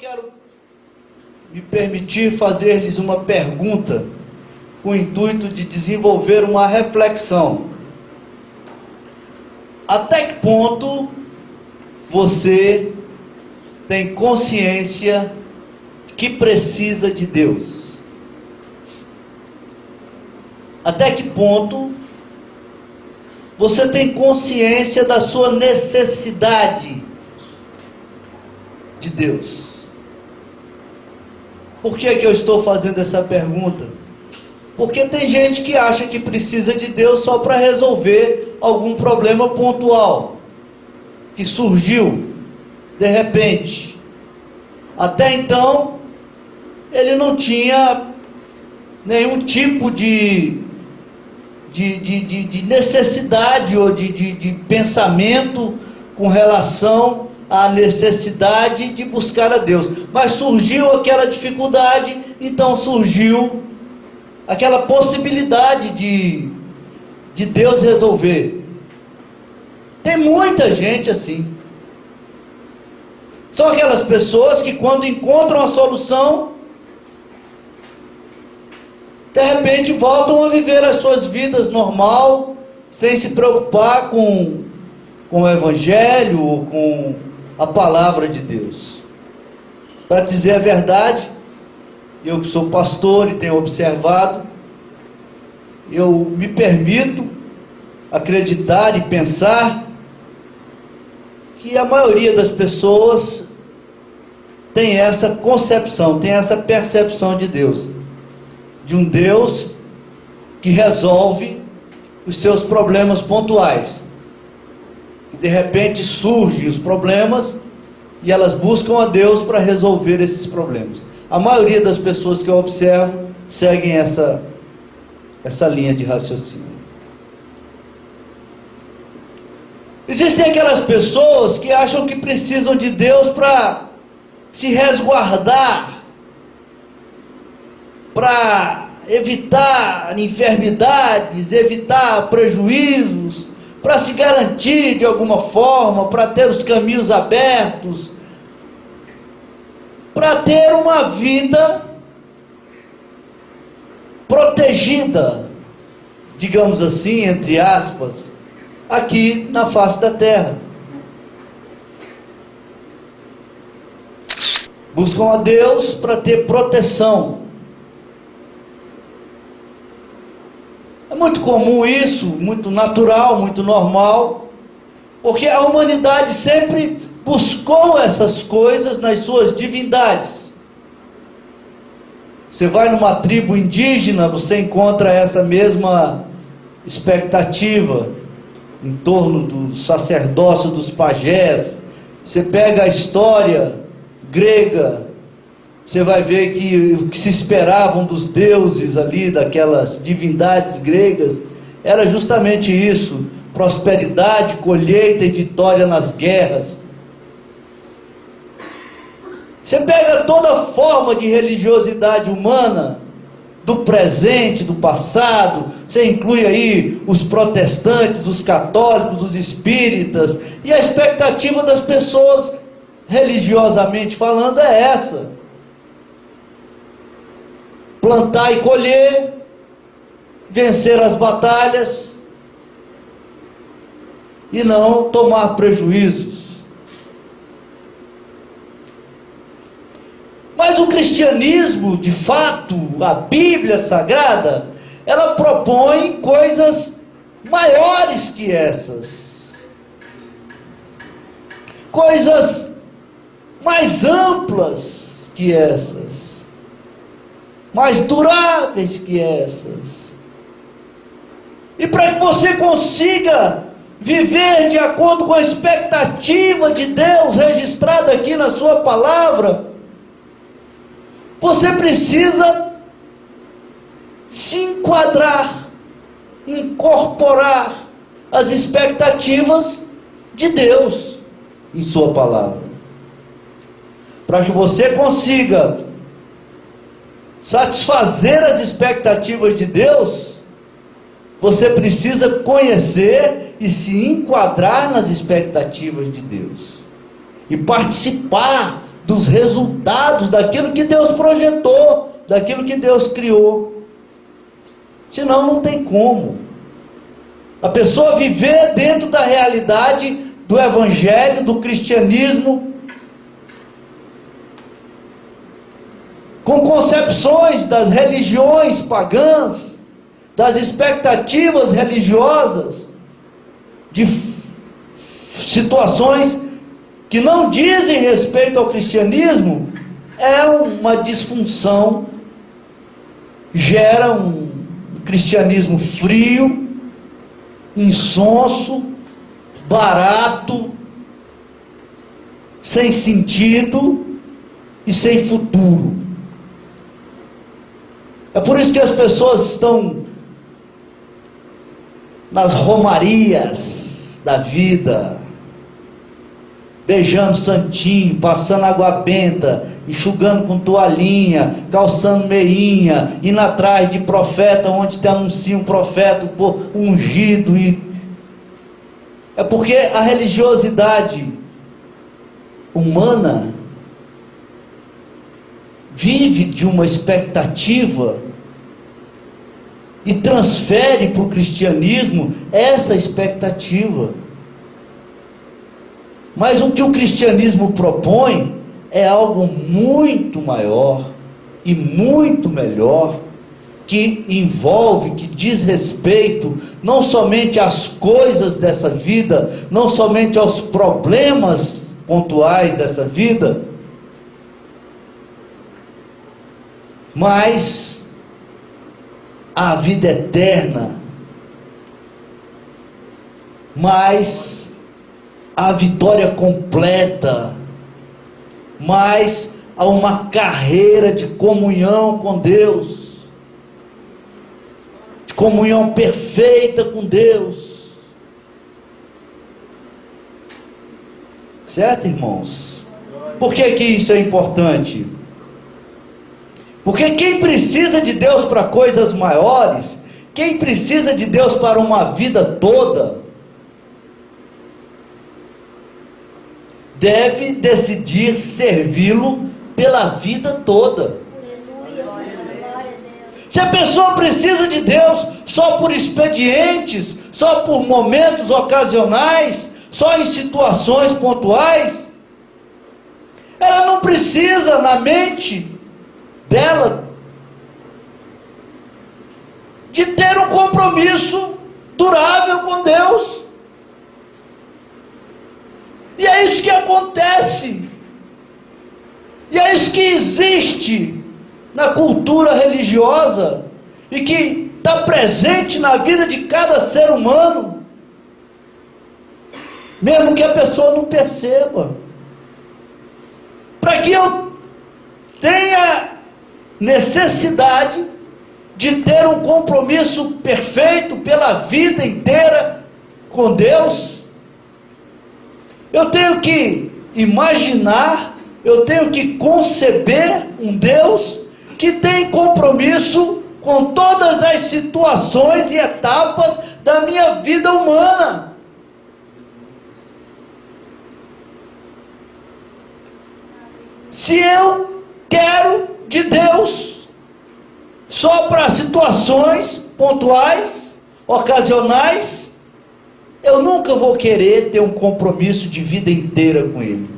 quero me permitir fazer-lhes uma pergunta com o intuito de desenvolver uma reflexão. Até que ponto você tem consciência que precisa de Deus? Até que ponto você tem consciência da sua necessidade de Deus? Por que eu estou fazendo essa pergunta? Porque tem gente que acha que precisa de Deus só para resolver algum problema pontual que surgiu de repente. Até então ele não tinha nenhum tipo de necessidade ou de pensamento com relação à necessidade de buscar a Deus. Mas surgiu aquela dificuldade, então surgiu aquela possibilidade de Deus resolver. Tem muita gente assim. São aquelas pessoas que quando encontram a solução, de repente voltam a viver as suas vidas normal, sem se preocupar com o Evangelho ou com a palavra de Deus. Para dizer a verdade, eu que sou pastor e tenho observado, eu me permito acreditar e pensar que a maioria das pessoas tem essa concepção, tem essa percepção de Deus. De um Deus que resolve os seus problemas pontuais. De repente surgem os problemas e elas buscam a Deus para resolver esses problemas. A maioria das pessoas que eu observo seguem essa linha de raciocínio. Existem aquelas pessoas que acham que precisam de Deus para se resguardar, para evitar enfermidades, evitar prejuízos, para se garantir de alguma forma, para ter os caminhos abertos, para ter uma vida protegida, digamos assim, entre aspas, aqui na face da terra. Buscam a Deus para ter proteção. É muito comum isso, muito natural, muito normal, porque a humanidade sempre buscou essas coisas nas suas divindades. Você vai numa tribo indígena, você encontra essa mesma expectativa em torno do sacerdócio dos pajés. Você pega a história grega, você vai ver que o que se esperavam dos deuses ali, daquelas divindades gregas, era justamente isso: prosperidade, colheita e vitória nas guerras. Você pega toda forma de religiosidade humana, do presente, do passado, você inclui aí os protestantes, os católicos, os espíritas, e a expectativa das pessoas, religiosamente falando, é essa: plantar e colher, vencer as batalhas e não tomar prejuízos. Mas o cristianismo, de fato, a Bíblia Sagrada, ela propõe coisas maiores que essas, coisas mais amplas que essas, mais duráveis que essas. E para que você consiga viver de acordo com a expectativa de Deus registrada aqui na sua palavra, você precisa se enquadrar, incorporar as expectativas de Deus em sua palavra. Para que você consiga satisfazer as expectativas de Deus, você precisa conhecer e se enquadrar nas expectativas de Deus, e participar dos resultados daquilo que Deus projetou, daquilo que Deus criou. Senão não tem como a pessoa viver dentro da realidade do evangelho, do cristianismo, com concepções das religiões pagãs, das expectativas religiosas, de situações que não dizem respeito ao cristianismo. É uma disfunção, gera um cristianismo frio, insonso, barato, sem sentido e sem futuro. É por isso que as pessoas estão nas romarias da vida, beijando santinho, passando água benta, enxugando com toalhinha, calçando meinha, indo atrás de profeta, onde te anuncia um profeta ungido. É porque a religiosidade humana vive de uma expectativa e transfere para o cristianismo essa expectativa. Mas o que o cristianismo propõe é algo muito maior e muito melhor, que envolve, que diz respeito não somente às coisas dessa vida, não somente aos problemas pontuais dessa vida, mas a vida eterna, mas a vitória completa, mas a uma carreira de comunhão com Deus, de comunhão perfeita com Deus. Certo, irmãos? Por que que isso é importante? Porque quem precisa de Deus para coisas maiores, quem precisa de Deus para uma vida toda, deve decidir servi-lo pela vida toda. Se a pessoa precisa de Deus só por expedientes, só por momentos ocasionais, só em situações pontuais, ela não precisa, na mente dela, de ter um compromisso durável com Deus. E é isso que acontece, e é isso que existe na cultura religiosa, e que está presente na vida de cada ser humano, mesmo que a pessoa não perceba. Para que eu tenha necessidade de ter um compromisso perfeito pela vida inteira com Deus, eu tenho que imaginar, eu tenho que conceber um Deus que tem compromisso com todas as situações e etapas da minha vida humana. Se eu quero de Deus só para situações pontuais, ocasionais, eu nunca vou querer ter um compromisso de vida inteira com Ele.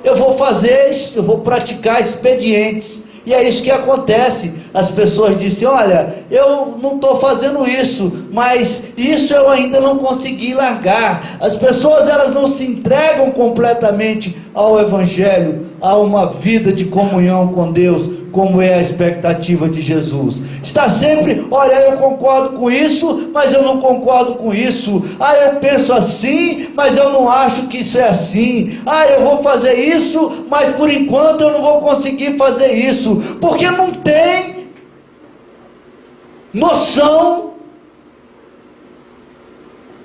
Eu vou fazer, eu vou praticar expedientes, e é isso que acontece. As pessoas dizem: olha, eu não estou fazendo isso, mas isso eu ainda não consegui largar. As pessoas, elas não se entregam completamente ao Evangelho, a uma vida de comunhão com Deus, como é a expectativa de Jesus. Está sempre: olha, eu concordo com isso, mas eu não concordo com isso. Eu penso assim, mas eu não acho que isso é assim. Eu vou fazer isso, mas por enquanto eu não vou conseguir fazer isso, porque não tem noção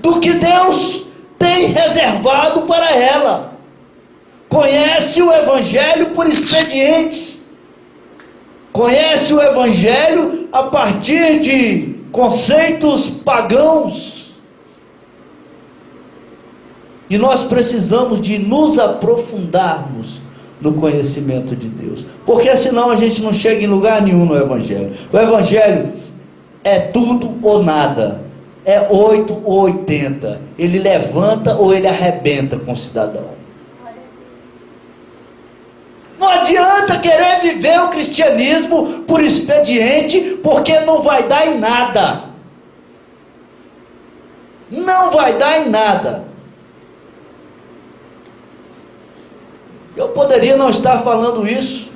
do que Deus tem reservado para ela. Conhece o Evangelho por expedientes, conhece o Evangelho a partir de conceitos pagãos, e nós precisamos de nos aprofundarmos no conhecimento de Deus, porque senão a gente não chega em lugar nenhum no Evangelho. O Evangelho é tudo ou nada, é 8 ou 80, ele levanta ou ele arrebenta com o cidadão. Não adianta querer viver o cristianismo por expediente, porque não vai dar em nada. Não vai dar em nada. Eu poderia não estar falando isso,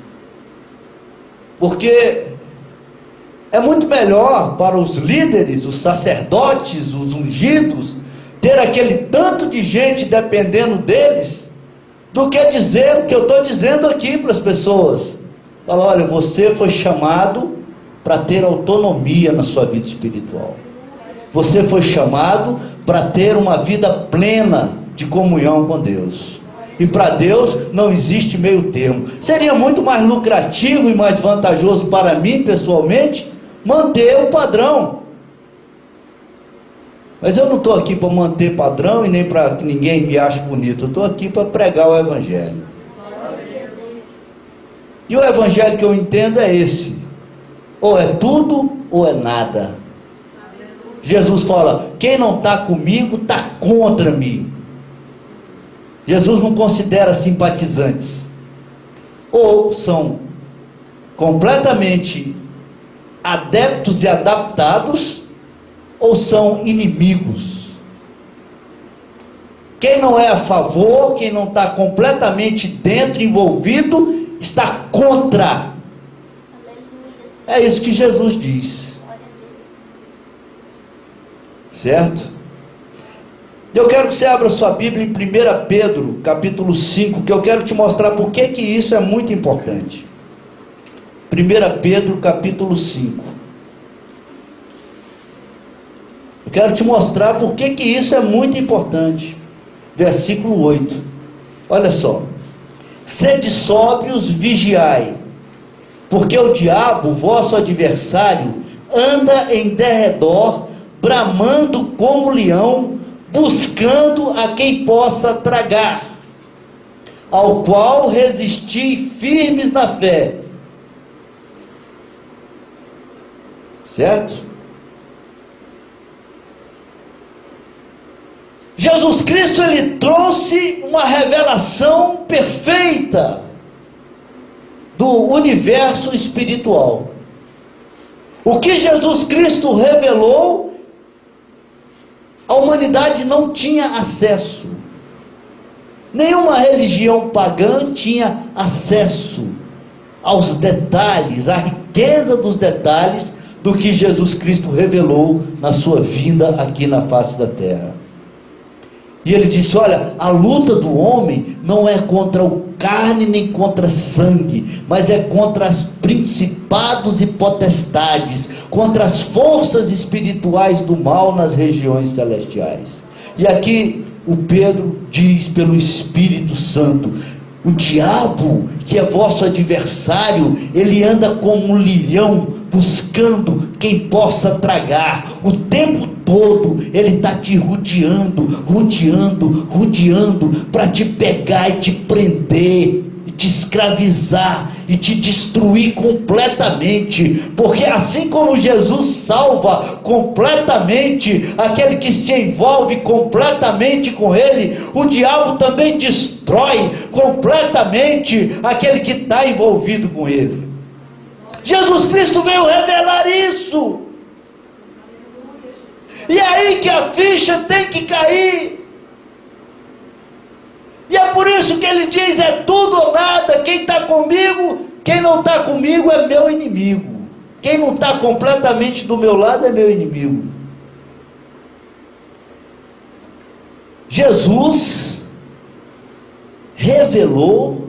porque é muito melhor para os líderes, os sacerdotes, os ungidos, ter aquele tanto de gente dependendo deles, do que dizer o que eu estou dizendo aqui para as pessoas. Fala, olha, você foi chamado para ter autonomia na sua vida espiritual. Você foi chamado para ter uma vida plena de comunhão com Deus. E para Deus não existe meio termo. Seria muito mais lucrativo e mais vantajoso para mim, pessoalmente, manter o padrão. Mas eu não estou aqui para manter padrão e nem para que ninguém me ache bonito. Eu estou aqui para pregar o Evangelho. E o Evangelho que eu entendo é esse: ou é tudo ou é nada. Jesus fala, quem não está comigo está contra mim. Jesus não considera simpatizantes. Ou são completamente adeptos e adaptados, ou são inimigos. Quem não é a favor, quem não está completamente dentro, envolvido, está contra. É isso que Jesus diz. Certo? Eu quero que você abra sua Bíblia em 1 Pedro, capítulo 5, que eu quero te mostrar por que isso é muito importante. 1 Pedro, capítulo 5. Eu quero te mostrar por que isso é muito importante. Versículo 8. Olha só. Sede sóbrios, vigiai, porque o diabo, vosso adversário, anda em derredor, bramando como leão, buscando a quem possa tragar, ao qual resisti firmes na fé. Certo? Jesus Cristo, ele trouxe uma revelação perfeita do universo espiritual. O que Jesus Cristo revelou, a humanidade não tinha acesso. Nenhuma religião pagã tinha acesso aos detalhes, à riqueza dos detalhes do que Jesus Cristo revelou na sua vinda aqui na face da terra. E ele disse, olha, a luta do homem não é contra o carne nem contra sangue, mas é contra os principados e potestades, contra as forças espirituais do mal nas regiões celestiais. E aqui o Pedro diz pelo Espírito Santo, o diabo, que é vosso adversário, ele anda como um leão, buscando quem possa tragar. O tempo todo ele está te rodeando, para te pegar e te prender, e te escravizar, e te destruir completamente. Porque assim como Jesus salva completamente aquele que se envolve completamente com ele, o diabo também destrói completamente aquele que está envolvido com ele. Jesus Cristo veio revelar isso. E é aí que a ficha tem que cair. E é por isso que ele diz, é tudo ou nada. Quem está comigo, quem não está comigo é meu inimigo. Quem não está completamente do meu lado é meu inimigo. Jesus revelou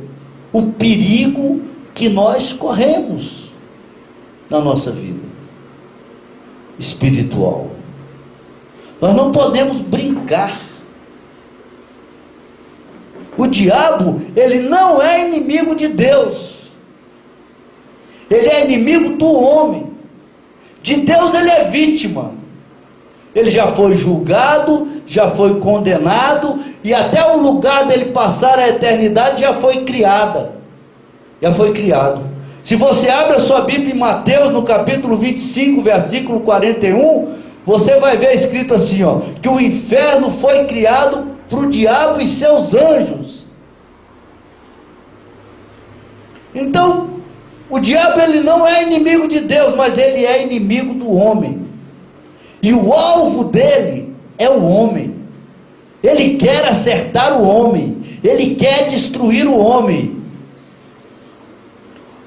o perigo que nós corremos na nossa vida espiritual. Nós não podemos brincar. O diabo, ele não é inimigo de Deus. Ele é inimigo do homem. De Deus ele é vítima. Ele já foi julgado, já foi condenado, e até o lugar dele passar a eternidade já foi criada. Já foi criado. Se você abre a sua Bíblia em Mateus, no capítulo 25, versículo 41, você vai ver escrito assim, ó, que o inferno foi criado para o diabo e seus anjos. Então, o diabo ele não é inimigo de Deus, mas ele é inimigo do homem. E o alvo dele é o homem. Ele quer acertar o homem. Ele quer destruir o homem.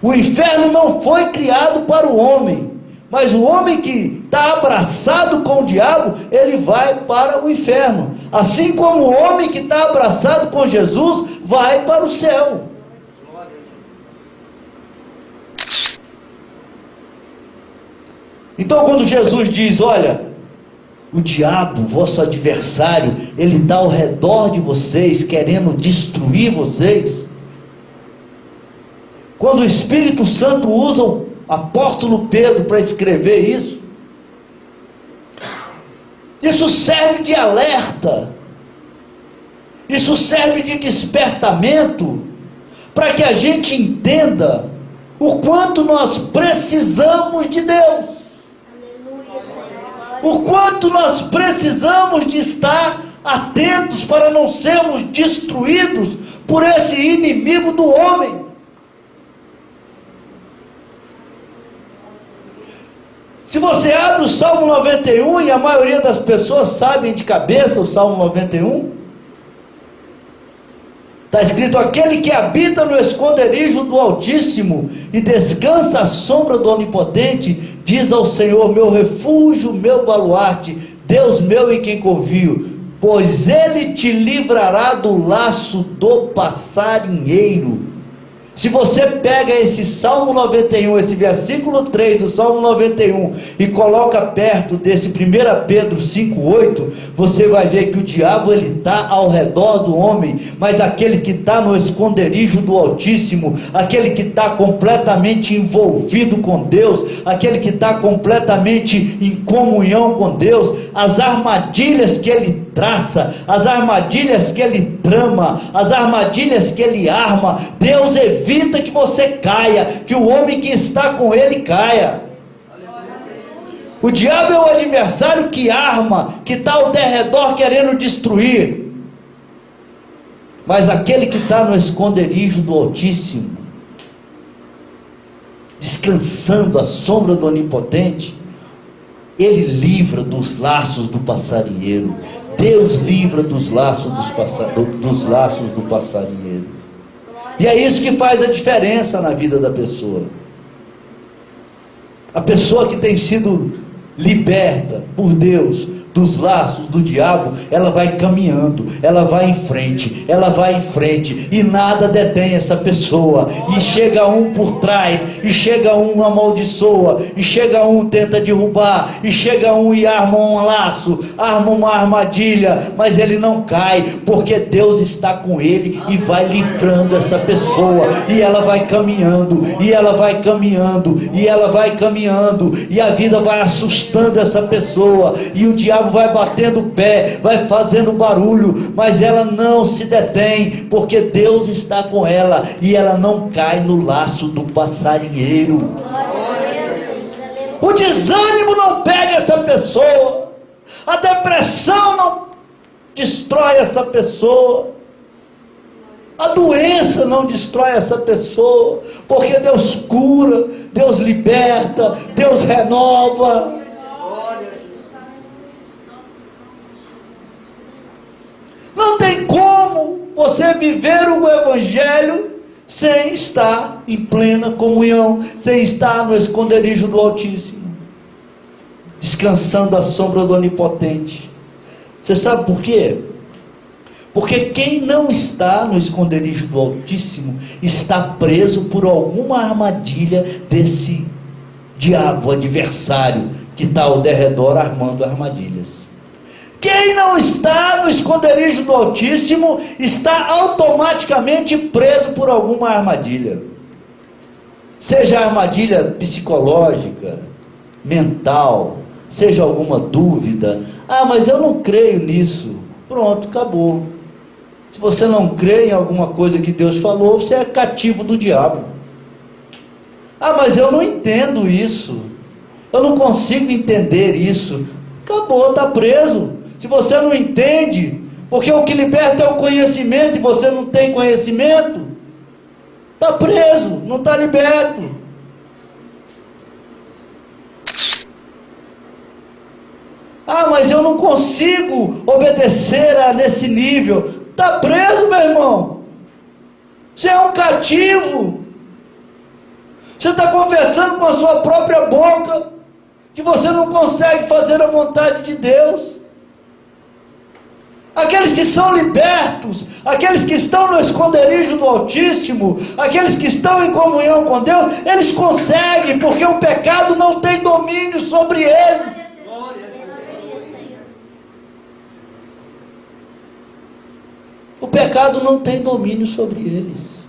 O inferno não foi criado para o homem, mas o homem que está abraçado com o diabo, ele vai para o inferno. Assim como o homem que está abraçado com Jesus, vai para o céu. Então quando Jesus diz, olha, o diabo, vosso adversário, ele está ao redor de vocês, querendo destruir vocês. Quando o Espírito Santo usa o apóstolo Pedro para escrever isso, isso serve de alerta, isso serve de despertamento, para que a gente entenda o quanto nós precisamos de Deus, o quanto nós precisamos de estar atentos para não sermos destruídos por esse inimigo do homem. Se você abre o Salmo 91, e a maioria das pessoas sabem de cabeça o Salmo 91, está escrito: aquele que habita no esconderijo do Altíssimo e descansa à sombra do Onipotente, diz ao Senhor, meu refúgio, meu baluarte, Deus meu em quem confio, pois Ele te livrará do laço do passarinheiro. Se você pega esse Salmo 91, esse versículo 3 do Salmo 91, e coloca perto desse 1 Pedro 5,8, você vai ver que o diabo ele está ao redor do homem, mas aquele que está no esconderijo do Altíssimo, aquele que está completamente envolvido com Deus, aquele que está completamente em comunhão com Deus, as armadilhas que ele traça, as armadilhas que ele trama, as armadilhas que ele arma, Deus evita que você caia, que o homem que está com ele caia. O diabo é o adversário que arma, que está ao derredor querendo destruir, mas aquele que está no esconderijo do Altíssimo, descansando à sombra do Onipotente, ele livra dos laços do passarinheiro. Deus livra dos laços do passarinheiro. E é isso que faz a diferença na vida da pessoa. A pessoa que tem sido liberta por Deus dos laços do diabo, ela vai caminhando, ela vai em frente, e nada detém essa pessoa, e chega um por trás, e chega um amaldiçoa, e chega um tenta derrubar, e chega um e arma um laço, arma uma armadilha, mas ele não cai, porque Deus está com ele, e vai livrando essa pessoa, e ela vai caminhando, e ela vai caminhando, e ela vai caminhando, e a vida vai assustando essa pessoa, e o diabo vai batendo o pé, vai fazendo barulho, mas ela não se detém, porque Deus está com ela, e ela não cai no laço do passarinheiro. O desânimo não pega essa pessoa, a depressão não destrói essa pessoa, a doença não destrói essa pessoa, porque Deus cura, Deus liberta, Deus renova. Não tem como você viver o Evangelho sem estar em plena comunhão, sem estar no esconderijo do Altíssimo, descansando à sombra do Onipotente. Você sabe por quê? Porque quem não está no esconderijo do Altíssimo está preso por alguma armadilha desse diabo adversário que está ao derredor armando armadilhas. Quem não está no esconderijo do Altíssimo está automaticamente preso por alguma armadilha, seja armadilha psicológica, mental, seja alguma dúvida. Mas eu não creio nisso. Pronto, acabou. Se você não crê em alguma coisa que Deus falou, você é cativo do diabo. Ah, mas eu não entendo isso. Eu não consigo entender isso. Acabou, está preso. Se você não entende, porque o que liberta é o conhecimento e você não tem conhecimento, está preso, não está liberto. Ah, mas eu não consigo obedecer nesse nível. Está preso, meu irmão. Você é um cativo. Você está confessando com a sua própria boca que você não consegue fazer a vontade de Deus. Aqueles que são libertos, aqueles que estão no esconderijo do Altíssimo, aqueles que estão em comunhão com Deus, eles conseguem, porque o pecado não tem domínio sobre eles. O pecado não tem domínio sobre eles.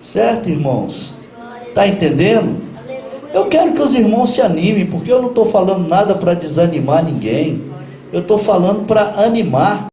Certo, irmãos? Está entendendo? Eu quero que os irmãos se animem, porque eu não estou falando nada para desanimar ninguém. Eu estou falando para animar.